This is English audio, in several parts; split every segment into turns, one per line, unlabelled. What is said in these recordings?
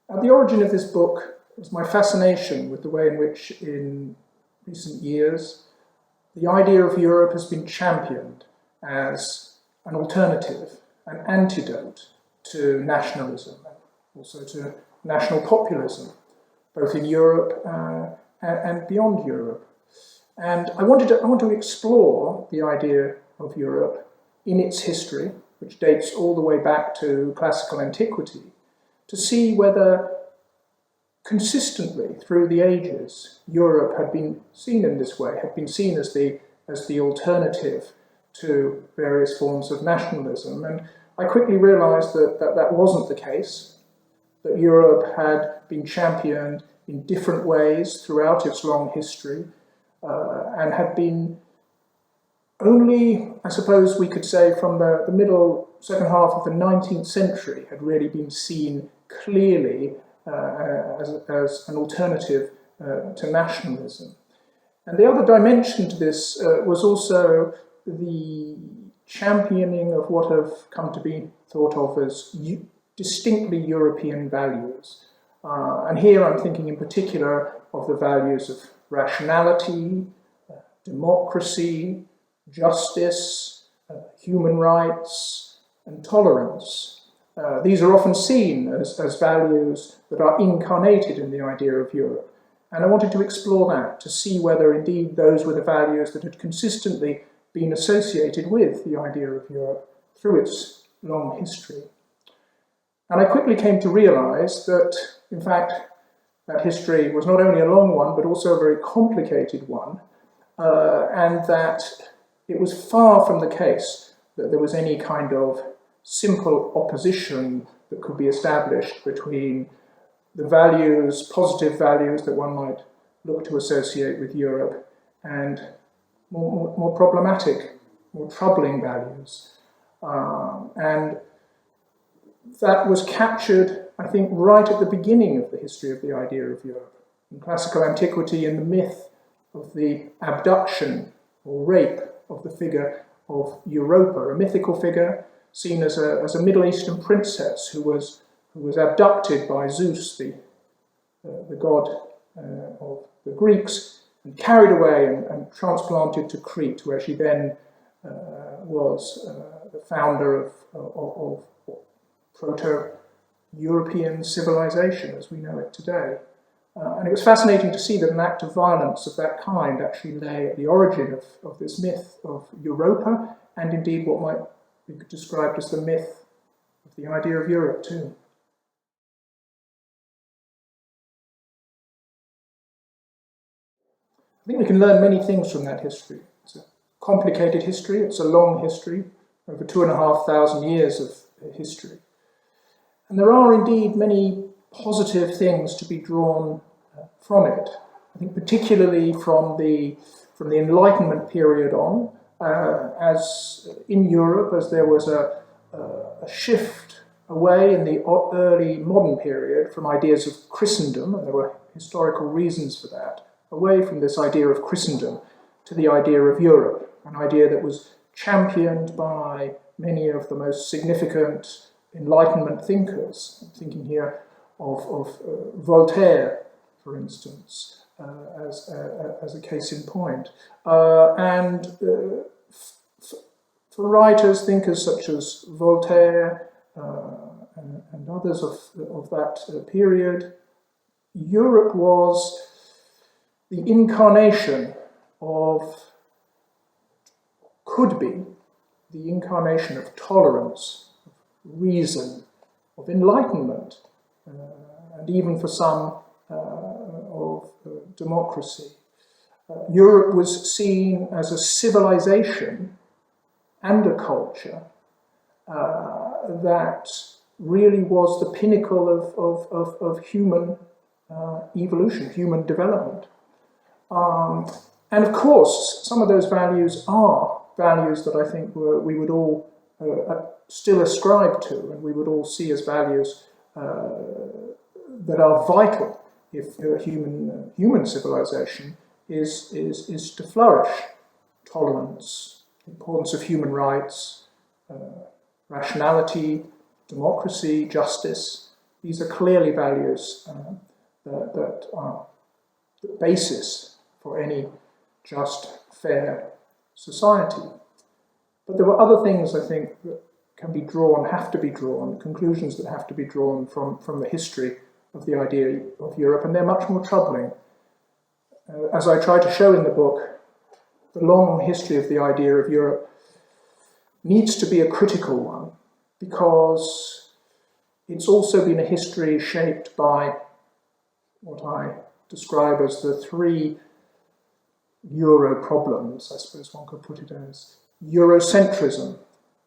At the origin of this book was my fascination with the way in which, in recent years, the idea of Europe has been championed as an alternative, an antidote to nationalism, and also to national populism, both in Europe and beyond Europe. And I want to explore the idea of Europe in its history, which dates all the way back to classical antiquity, to see whether consistently through the ages Europe had been seen in this way, had been seen as the alternative to various forms of nationalism. And I quickly realized that wasn't the case, that Europe had been championed in different ways throughout its long history, and had been only, I suppose we could say, from the middle, second half of the 19th century, had really been seen clearly as an alternative to nationalism. And the other dimension to this was also the championing of what have come to be thought of as distinctly European values. And here I'm thinking in particular of the values of rationality, democracy, justice, human rights, and tolerance. These are often seen as values that are incarnated in the idea of Europe. And I wanted to explore that, to see whether indeed those were the values that had consistently been associated with the idea of Europe through its long history. And I quickly came to realize that, in fact, that history was not only a long one, but also a very complicated one, and that it was far from the case that there was any kind of simple opposition that could be established between the values, positive values that one might look to associate with Europe, and more problematic, more troubling values. And that was captured, I think, right at the beginning of the history of the idea of Europe. In classical antiquity, in the myth of the abduction or rape of the figure of Europa, a mythical figure seen as a Middle Eastern princess who was abducted by Zeus, the god of the Greeks, and carried away and transplanted to Crete, where she then was the founder of proto-European civilization as we know it today. And it was fascinating to see that an act of violence of that kind actually lay at the origin of this myth of Europa, and indeed what might be described as the myth of the idea of Europe too. I think we can learn many things from that history. It's a complicated history, it's a long history, over 2,500 years of history. And there are indeed many positive things to be drawn from it. I think particularly from the Enlightenment period on, as in Europe, as there was a shift away in the early modern period from ideas of Christendom, and there were historical reasons for that, away from this idea of Christendom to the idea of Europe, an idea that was championed by many of the most significant Enlightenment thinkers. I'm thinking here of Voltaire, for instance, as a case in point. And for writers, thinkers such as Voltaire and others of that period, Europe was the incarnation of, could be, the incarnation of tolerance, of reason, of enlightenment, and even for some of democracy. Europe was seen as a civilization and a culture that really was the pinnacle of human evolution, human development. And of course, some of those values are values that I think we would all still ascribe to, and we would all see as values that are vital if human civilization is to flourish. Tolerance, importance of human rights, rationality, democracy, justice, These are clearly values that are the basis for any just, fair society. But there were other things, I think, that can be drawn, have to be drawn, conclusions that have to be drawn from the history of the idea of Europe, and they're much more troubling. As I try to show in the book, the long history of the idea of Europe needs to be a critical one, because it's also been a history shaped by what I describe as the three Euro problems, I suppose one could put it as. Eurocentrism,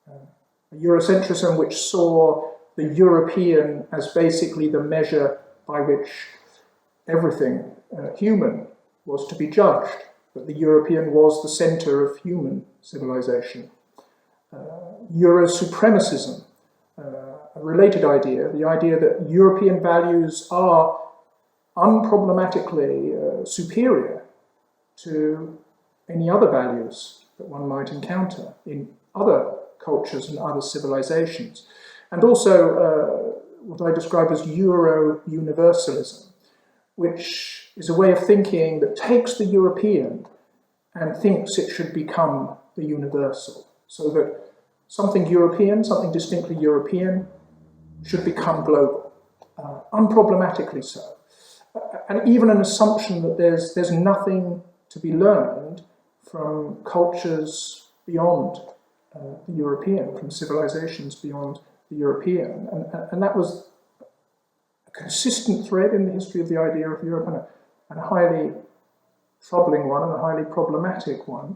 a Eurocentrism which saw the European as basically the measure by which everything human was to be judged, that the European was the centre of human civilization. Euro-supremacism, a related idea, the idea that European values are unproblematically superior to any other values that one might encounter in other cultures and other civilizations. And also what I describe as Euro-universalism, which is a way of thinking that takes the European and thinks it should become the universal, so that something European, something distinctly European, should become global, unproblematically so. And even an assumption that there's nothing to be learned from cultures beyond the European, from civilizations beyond the European. And that was a consistent thread in the history of the idea of Europe, and a highly troubling one and a highly problematic one.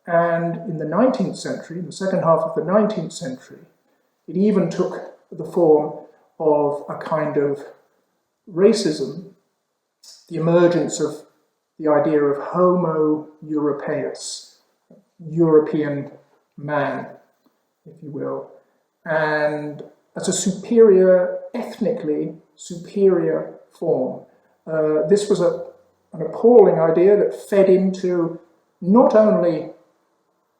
And in the 19th century, in the second half of the 19th century, it even took the form of a kind of racism, the emergence of the idea of Homo Europaeus, European man, if you will, and as a superior, ethnically superior form. This was an appalling idea that fed into not only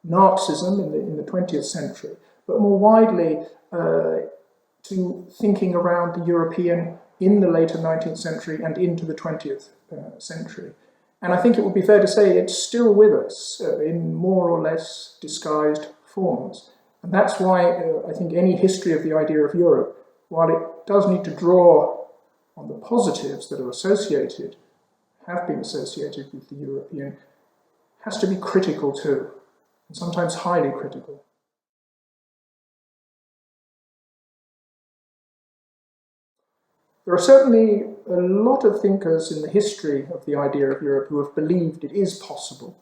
Nazism in the 20th century, but more widely to thinking around the European in the later 19th century and into the 20th century. And I think it would be fair to say it's still with us in more or less disguised forms. And that's why I think any history of the idea of Europe, while it does need to draw on the positives that are associated, have been associated with the European, has to be critical too, and sometimes highly critical. There are certainly a lot of thinkers in the history of the idea of Europe who have believed it is possible.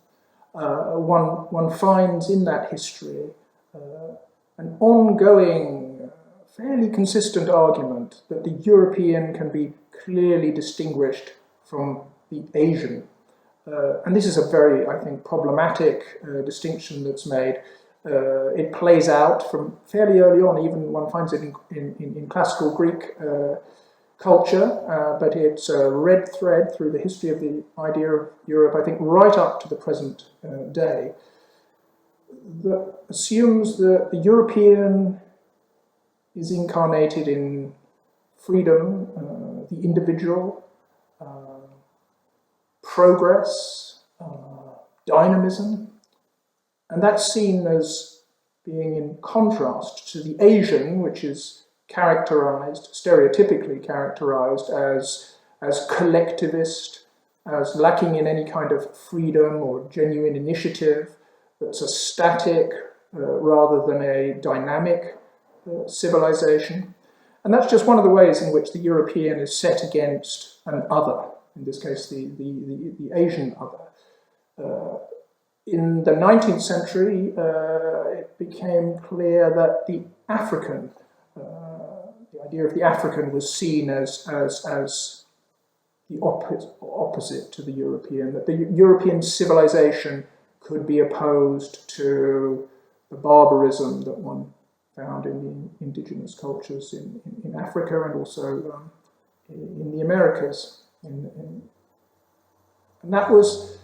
One finds in that history an ongoing, fairly consistent argument that the European can be clearly distinguished from the Asian. And this is a very, I think, problematic distinction that's made. It plays out from fairly early on, even one finds it in classical Greek culture, but it's a red thread through the history of the idea of Europe, I think, right up to the present day, that assumes that the European is incarnated in freedom, the individual, progress, dynamism, and that's seen as being in contrast to the Asian, which is characterized, stereotypically characterized as collectivist, as lacking in any kind of freedom or genuine initiative, that's a static rather than a dynamic civilization. And that's just one of the ways in which the European is set against an other, in this case the Asian other. In the 19th century, it became clear that the African, the idea of the African was seen as the opposite to the European, that the European civilization could be opposed to the barbarism that one found in the indigenous cultures in Africa and also in the Americas. And that was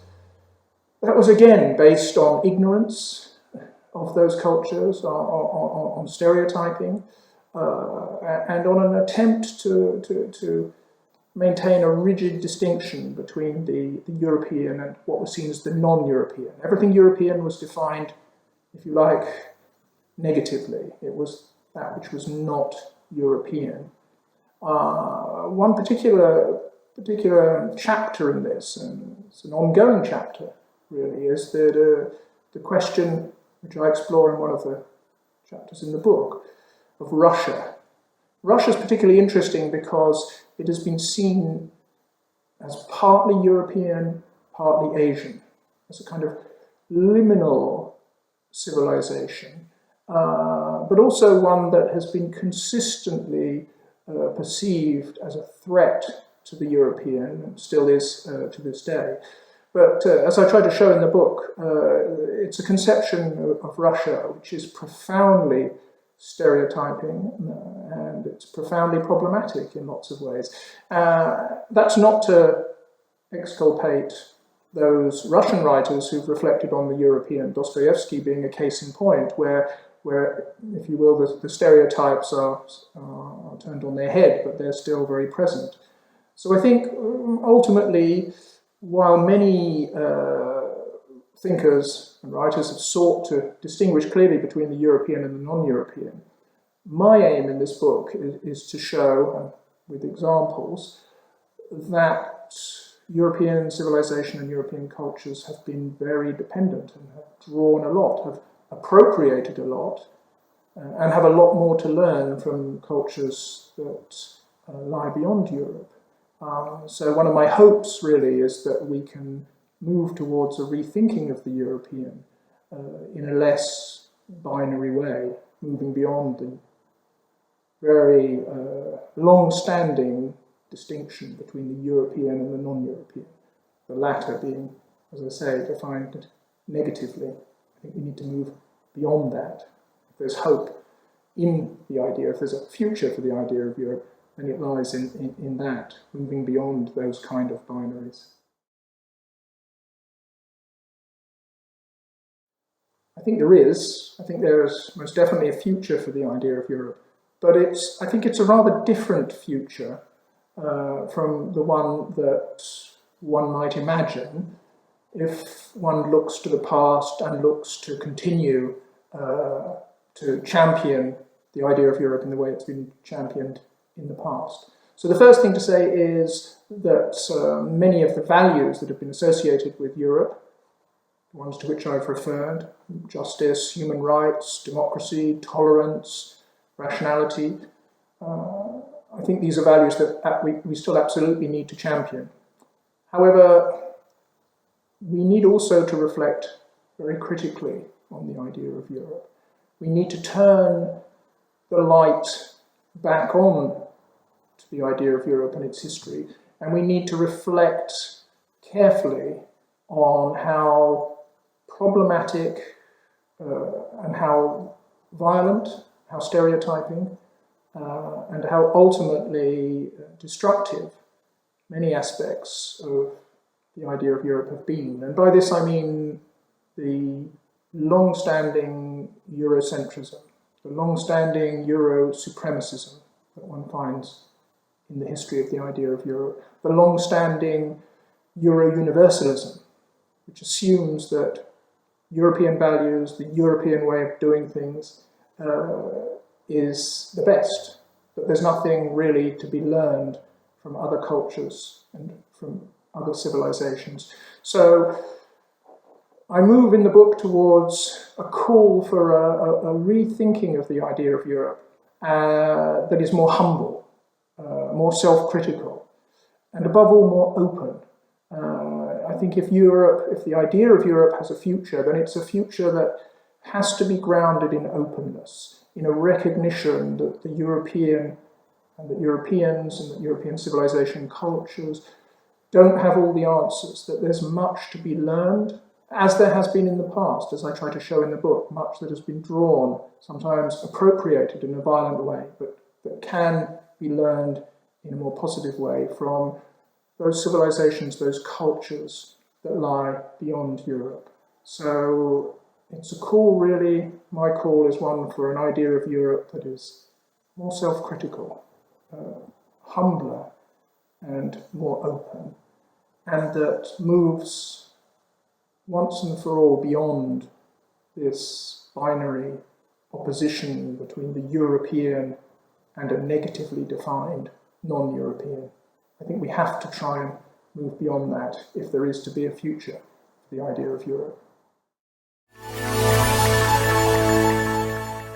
again based on ignorance of those cultures, on stereotyping, and on an attempt to maintain a rigid distinction between the European and what was seen as the non-European. Everything European was defined, if you like, negatively. It was that which was not European. One particular chapter in this, and it's an ongoing chapter really, is that the question which I explore in one of the chapters in the book of Russia. Russia is particularly interesting because it has been seen as partly European, partly Asian, as a kind of liminal civilization, but also one that has been consistently perceived as a threat to the European, and still is to this day. But as I try to show in the book, it's a conception of Russia which is profoundly stereotyping, and it's profoundly problematic in lots of ways. That's not to exculpate those Russian writers who've reflected on the European, Dostoevsky being a case in point, where if you will, the stereotypes are turned on their head, but they're still very present. So I think ultimately, while many thinkers and writers have sought to distinguish clearly between the European and the non-European, my aim in this book is to show, with examples, that European civilization and European cultures have been very dependent and have drawn a lot, have appropriated a lot, and have a lot more to learn from cultures that lie beyond Europe. So one of my hopes really is that we can move towards a rethinking of the European in a less binary way, moving beyond the very long-standing distinction between the European and the non-European, the latter being, as I say, defined negatively. I think we need to move beyond that. If there's hope in the idea, if there's a future for the idea of Europe, then it lies in that, moving beyond those kind of binaries. I think there is. I think there is most definitely a future for the idea of Europe, but I think it's a rather different future from the one that one might imagine if one looks to the past and looks to continue to champion the idea of Europe in the way it's been championed in the past. So the first thing to say is that many of the values that have been associated with Europe, the ones to which I've referred, justice, human rights, democracy, tolerance, rationality, I think these are values that we still absolutely need to champion. However, we need also to reflect very critically on the idea of Europe. We need to turn the light back on to the idea of Europe and its history, and we need to reflect carefully on how problematic and how violent, how stereotyping, and how ultimately destructive many aspects of the idea of Europe have been. And by this I mean the long-standing Eurocentrism, the long-standing Euro-supremacism that one finds in the history of the idea of Europe, the long-standing Euro-universalism, which assumes that European values, the European way of doing things, is the best, that there's nothing really to be learned from other cultures and from other civilizations. So I move in the book towards a call for a rethinking of the idea of Europe that is more humble, more self-critical, and above all more open. I think if the idea of Europe has a future, then it's a future that has to be grounded in openness, in a recognition that the European and that Europeans and that European civilization cultures don't have all the answers, that there's much to be learned, as there has been in the past, as I try to show in the book, much that has been drawn, sometimes appropriated in a violent way, but that can be learned in a more positive way from those civilizations, those cultures that lie beyond Europe. So it's a call really, my call is one for an idea of Europe that is more self-critical, humbler and more open, and that moves once and for all beyond this binary opposition between the European and a negatively defined non-European. I think we have to try and move beyond that if there is to be a future for the idea of Europe.